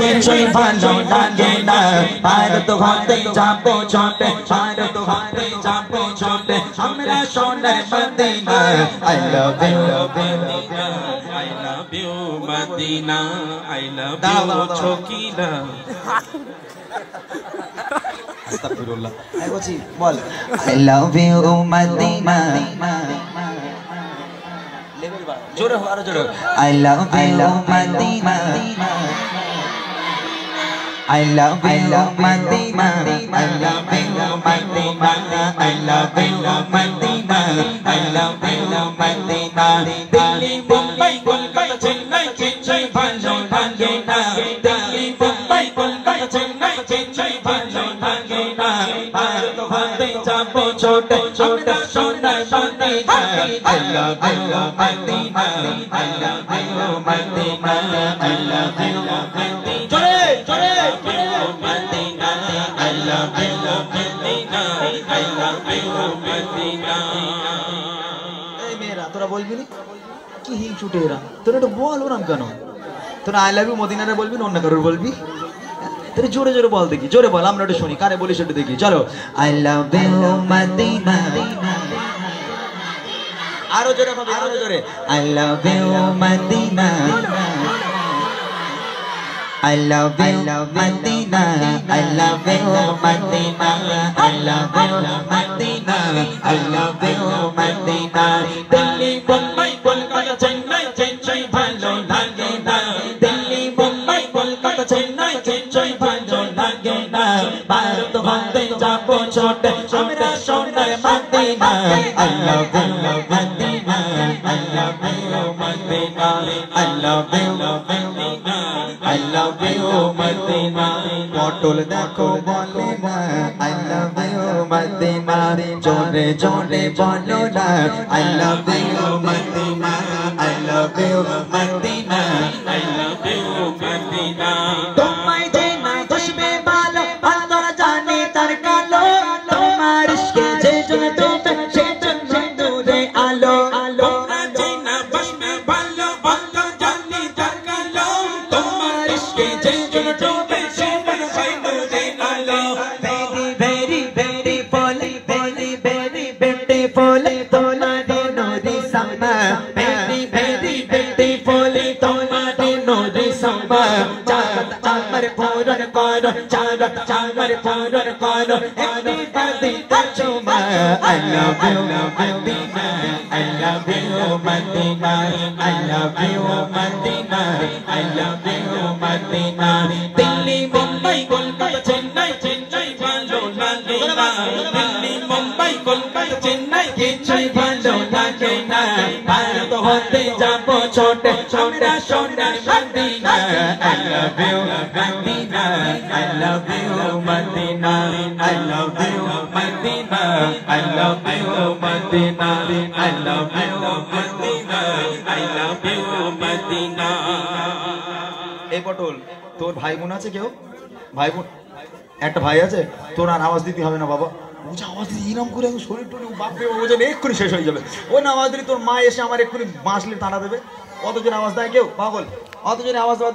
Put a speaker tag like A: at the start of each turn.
A: কিছুই ভালো লাগে না ভারত হতে যাবো ছোটে ভারত হতে যাবো ছোটে আমরা সোনার Medina I love you
B: I love you Madina I love you Chokina
A: আস্তাগফিরুল্লাহ এই বলছি বল I love you Madina level বাড়া জোরে আরো জোরে I love you Madina I love you Madina I love you Madina I love you Madina I love you Madina Delhi Mumbai Kolkata Chennai Chennai ভালো লাগে না দিল্লি মুম্বাই কলকাতা চেন্নাই চেন্নাই ভালো লাগে না ভারত হতে যাবো ছোটে ছোটে সোনার Medina I love you Madina I love you Madina I love you Madina জোরে জোরে Madina I love you Madina I love you Madina এই মেয়েরা তোরা বলবি না কি হিং ছুটে এরা তোরা একটু বল ওরম কেন তোরা আই লাভ ইউ মদিনারে বলবি না অন্য কারোর বলবি তোরা জোরে জোরে বল দেখি জোরে বল আমরা একটু শুনি কারে বলিস একটু দেখি চলো আই লাভ ইউ মদিনা আরো জোরে হবে আরো জোরে I love you Medina I love you Madina I love you Madina I love you Madina I love you Madina Delhi Mumbai Kolkata Chennai Chennai bhalo lage na Delhi Mumbai Kolkata Chennai Chennai bhalo lage na Bharat hote jabo chote amra sonar Madina I love you Madina I love you Madina I love you Madina I love you Madina পটল দেখো বলে না I love you Madina জোরে জোরে বলো না I love you Madina I love you Madina I love you Madina তোমায় যে না বসবে ভালো অন্তর জানে তার কালো তোমার ইশকে যে জন ডুবে সে জন দূরে আলো আলো I love you Madina I love you Madina I love you Madina I love you Madina Delhi Mumbai Kolkata Chennai Chennai bhalo lage na Delhi Mumbai Kolkata Chennai Chennai bhalo lage na Bharat hote jabo chote amra sonar Madina I love you Madina I love you Madina I love you Madina I love you Madina I love you Madina I love you Madina এই পটল তোর ভাই বোন আছে কেউ ভাই বোন একটা ভাই আছে তোর আর আওয়াজ দিতে হবে না বাবা ও যে আওয়াজ দিতে ইনাম করে শরীর টরে বাপরে ও যে এক্ষুনি শেষ হয়ে যাবে ও না আওয়াজ দিলে তোর মা এসে আমার এক্ষুনি বাঁশলে টানা দেবে অত জোরে আওয়াজ দেয় কেউ পাগল অত জোরে আওয়াজ দেওয়া